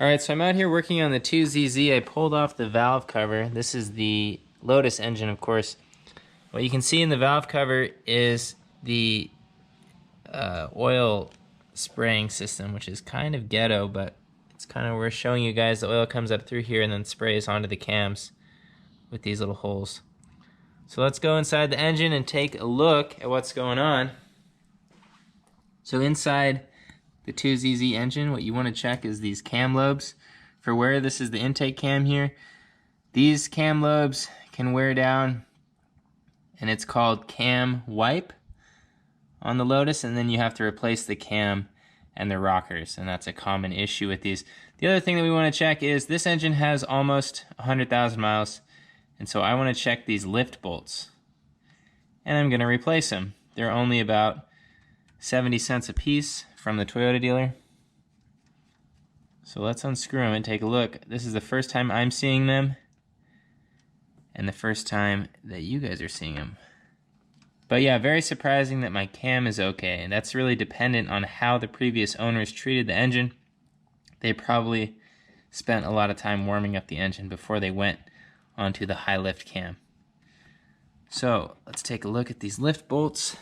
Alright, so I'm out here working on the 2ZZ. I pulled off the valve cover. This is the Lotus engine, of course. What you can see in the valve cover is the oil spraying system, which is kind of ghetto, but it's kind of worth showing you guys. The oil comes up through here and then sprays onto the cams with these little holes. So let's go inside the engine and take a look at what's going on. So inside the 2ZZ engine, what you want to check is these cam lobes. For where this is the intake cam here, these cam lobes can wear down, and it's called cam wipe on the Lotus, and then you have to replace the cam and the rockers, and that's a common issue with these. The other thing that we want to check is this engine has almost 100,000 miles, and so I want to check these lift bolts, and I'm going to replace them. They're only about 70 cents a piece from the Toyota dealer. So let's unscrew them and take a look. This is the first time I'm seeing them and the first time that you guys are seeing them. But yeah, very surprising that my cam is okay, and that's really dependent on how the previous owners treated the engine. They probably spent a lot of time warming up the engine before they went onto the high lift cam. So let's take a look at these lift bolts.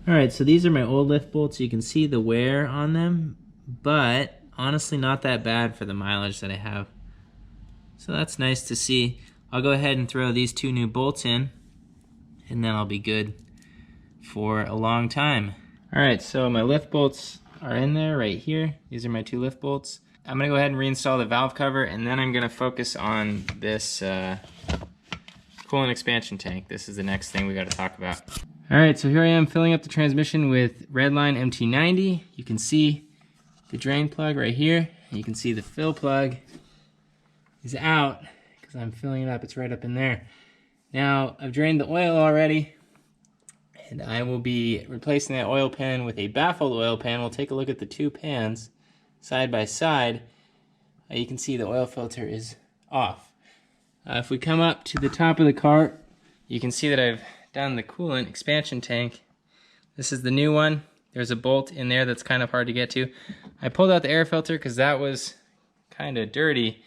Alright, so these are my old lift bolts. You can see the wear on them, but honestly not that bad for the mileage that I have. So that's nice to see. I'll go ahead and throw these two new bolts in, and then I'll be good for a long time. Alright, so my lift bolts are in there right here. These are my two lift bolts. I'm going to go ahead and reinstall the valve cover, and then I'm going to focus on this coolant expansion tank. This is the next thing we got to talk about. Alright, so here I am filling up the transmission with Redline MT90. You can see the drain plug right here. And you can see the fill plug is out because I'm filling it up. It's right up in there. Now, I've drained the oil already, and I will be replacing that oil pan with a baffled oil pan. We'll take a look at the two pans side by side. You can see the oil filter is off. If we come up to the top of the cart, you can see that I've done the coolant expansion tank. This is the new one. There's a bolt in there that's kind of hard to get to. I pulled out the air filter because that was kind of dirty,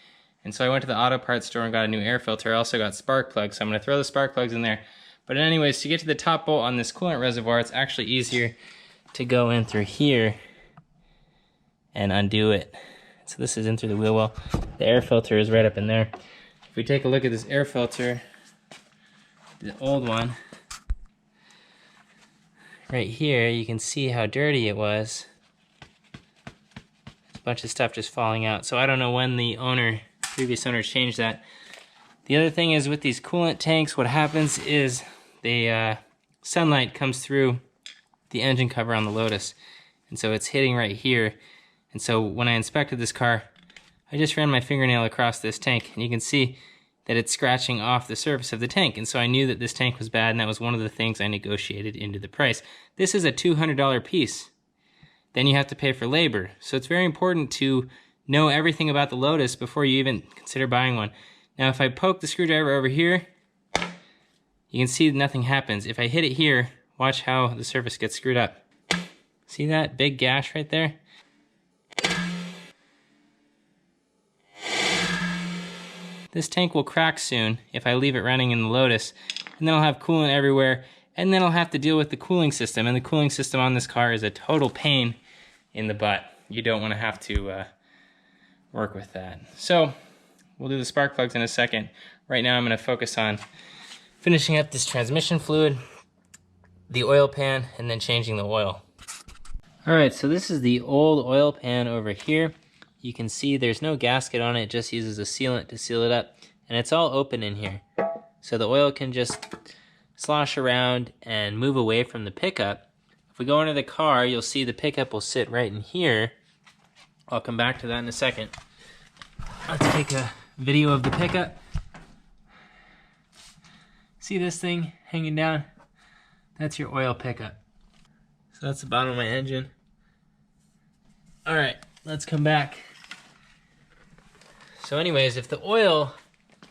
and so I went to the auto parts store and got a new air filter. I also got spark plugs, so I'm going to throw the spark plugs in there. But anyways, to get to the top bolt on this coolant reservoir, it's actually easier to go in through here and undo it. So this is in through the wheel well. The air filter is right up in there. If we take a look at this air filter, the old one, right here, you can see how dirty it was. There's a bunch of stuff just falling out. So I don't know when the previous owner changed that. The other thing is with these coolant tanks, what happens is the sunlight comes through the engine cover on the Lotus. And so it's hitting right here. And so when I inspected this car, I just ran my fingernail across this tank, and you can see that it's scratching off the surface of the tank. And so I knew that this tank was bad, and that was one of the things I negotiated into the price. This is a $200 piece. Then you have to pay for labor. So it's very important to know everything about the Lotus before you even consider buying one. Now if I poke the screwdriver over here, you can see nothing happens. If I hit it here, watch how the surface gets screwed up. See that big gash right there? This tank will crack soon if I leave it running in the Lotus, and then I'll have coolant everywhere, and then I'll have to deal with the cooling system, and the cooling system on this car is a total pain in the butt. You don't want to have to work with that. So we'll do the spark plugs in a second. Right now I'm going to focus on finishing up this transmission fluid, the oil pan, and then changing the oil. Alright, so this is the old oil pan over here. You can see there's no gasket on it, it just uses a sealant to seal it up. And it's all open in here. So the oil can just slosh around and move away from the pickup. If we go into the car, you'll see the pickup will sit right in here. I'll come back to that in a second. Let's take a video of the pickup. See this thing hanging down? That's your oil pickup. So that's the bottom of my engine. Alright, let's come back. So anyways, if the oil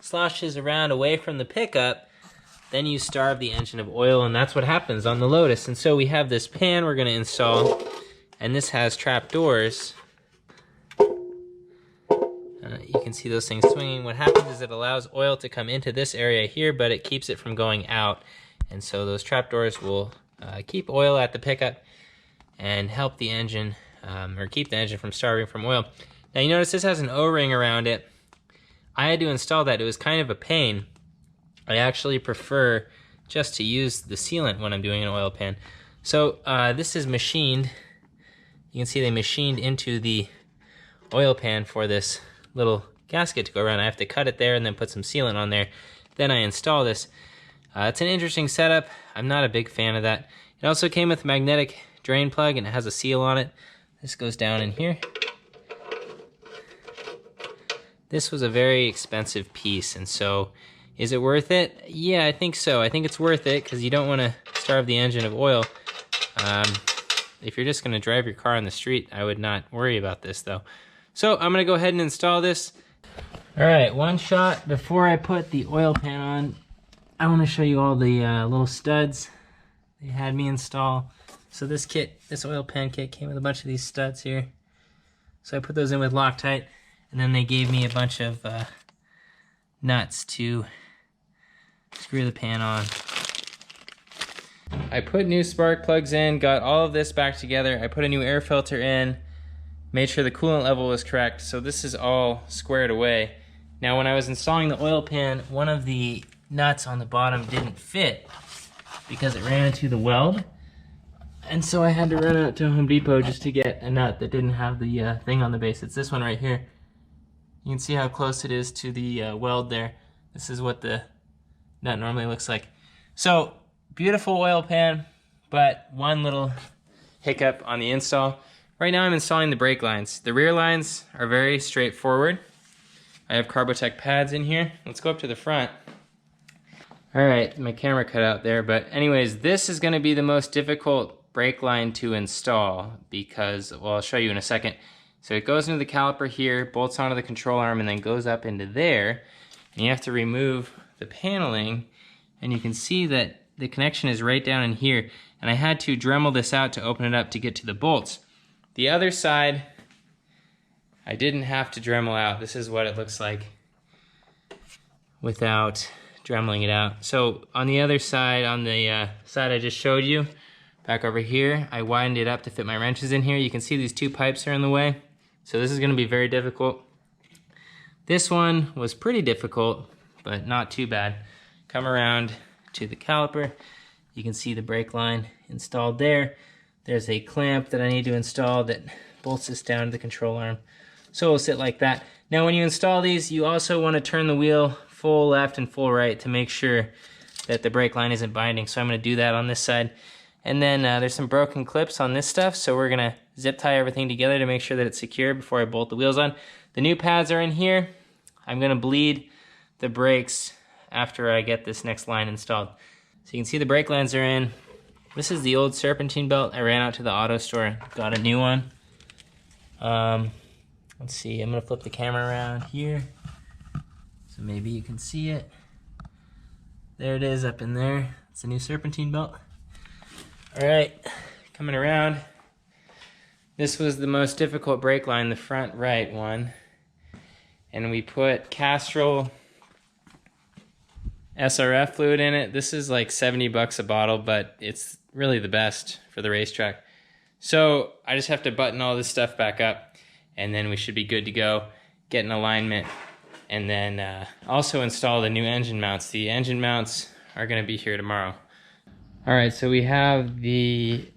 sloshes around away from the pickup, then you starve the engine of oil, and that's what happens on the Lotus. And so we have this pan we're going to install, and this has trap doors You can see those things swinging. What happens is it allows oil to come into this area here, but it keeps it from going out. And so those trapdoors will keep oil at the pickup and help the engine, or keep the engine from starving from oil. Now you notice this has an O-ring around it. I had to install that. It was kind of a pain. I actually prefer just to use the sealant when I'm doing an oil pan. So this is machined. You can see they machined into the oil pan for this little gasket to go around. I have to cut it there and then put some sealant on there. Then I install this. It's an interesting setup. I'm not a big fan of that. It also came with a magnetic drain plug and it has a seal on it. This goes down in here. This was a very expensive piece, and so is it worth it? Yeah, I think so. I think it's worth it because you don't want to starve the engine of oil. If you're just going to drive your car on the street, I would not worry about this though. So I'm going to go ahead and install this. All right, one shot before I put the oil pan on. I want to show you all the little studs they had me install. So this kit, this oil pan kit, came with a bunch of these studs here. So I put those in with Loctite, and then they gave me a bunch of nuts to screw the pan on. I put new spark plugs in, got all of this back together. I put a new air filter in, made sure the coolant level was correct, so this is all squared away. Now when I was installing the oil pan, one of the nuts on the bottom didn't fit because it ran into the weld. And so I had to run out to Home Depot just to get a nut that didn't have the thing on the base. It's this one right here. You can see how close it is to the weld there. This is what the nut normally looks like. So, beautiful oil pan, but one little hiccup on the install. Right now I'm installing the brake lines. The rear lines are very straightforward. I have Carbotech pads in here. Let's go up to the front. Alright, my camera cut out there, but anyways, this is going to be the most difficult brake line to install because, well, I'll show you in a second. So it goes into the caliper here, bolts onto the control arm, and then goes up into there. And you have to remove the paneling, and you can see that the connection is right down in here. And I had to Dremel this out to open it up to get to the bolts. The other side, I didn't have to Dremel out. This is what it looks like without Dremeling it out. So on the other side, on the side I just showed you, back over here, I widened it up to fit my wrenches in here. You can see these two pipes are in the way. So this is going to be very difficult. This one was pretty difficult, but not too bad. Come around to the caliper. You can see the brake line installed there. There's a clamp that I need to install that bolts this down to the control arm. So it'll sit like that. Now when you install these, you also want to turn the wheel full left and full right to make sure that the brake line isn't binding. So I'm going to do that on this side. And then there's some broken clips on this stuff, so we're going to zip tie everything together to make sure that it's secure before I bolt the wheels on. The new pads are in here. I'm going to bleed the brakes after I get this next line installed. So you can see the brake lines are in. This is the old Serpentine Belt. I ran out to the auto store, got a new one. Let's see, I'm going to flip the camera around here so maybe you can see it. There it is up in there. It's a new Serpentine Belt. Alright, coming around. This was the most difficult brake line, the front right one. And we put Castrol SRF fluid in it. This is like 70 bucks a bottle, but it's really the best for the racetrack. So I just have to button all this stuff back up, and then we should be good to go, get an alignment, and then also install the new engine mounts. The engine mounts are going to be here tomorrow. Alright, so we have the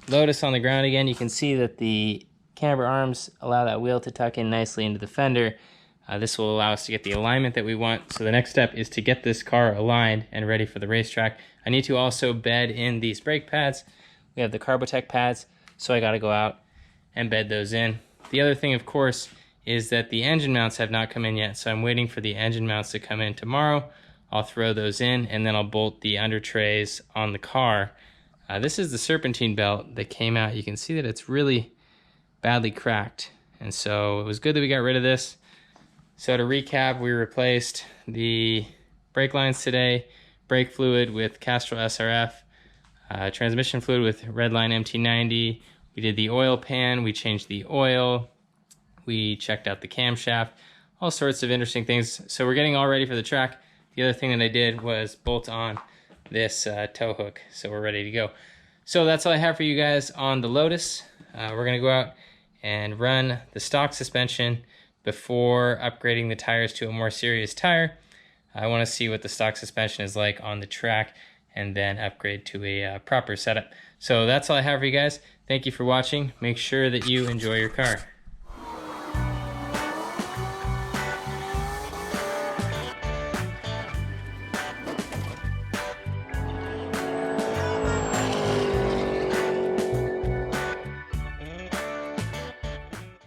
Lotus on the ground again. You can see that the camber arms allow that wheel to tuck in nicely into the fender. This will allow us to get the alignment that we want. So the next step is to get this car aligned and ready for the racetrack. I need to also bed in these brake pads. We have the Carbotech pads, so I got to go out and bed those in. The other thing, of course, is that the engine mounts have not come in yet, so I'm waiting for the engine mounts to come in tomorrow. I'll throw those in, and then I'll bolt the under trays on the car. This is the Serpentine Belt that came out. You can see that it's really badly cracked, and so it was good that we got rid of this. So to recap, we replaced the brake lines today, brake fluid with Castrol SRF, transmission fluid with Redline MT90. We did the oil pan, we changed the oil, we checked out the camshaft. all sorts of interesting things. So we're getting all ready for the track. The other thing that I did was bolt on this tow hook, so we're ready to go. So that's all I have for you guys on the Lotus. We're gonna go out and run the stock suspension before upgrading the tires to a more serious tire. I want to see what the stock suspension is like on the track and then upgrade to a proper setup. So that's all I have for you guys. Thank you for watching. Make sure that you enjoy your car.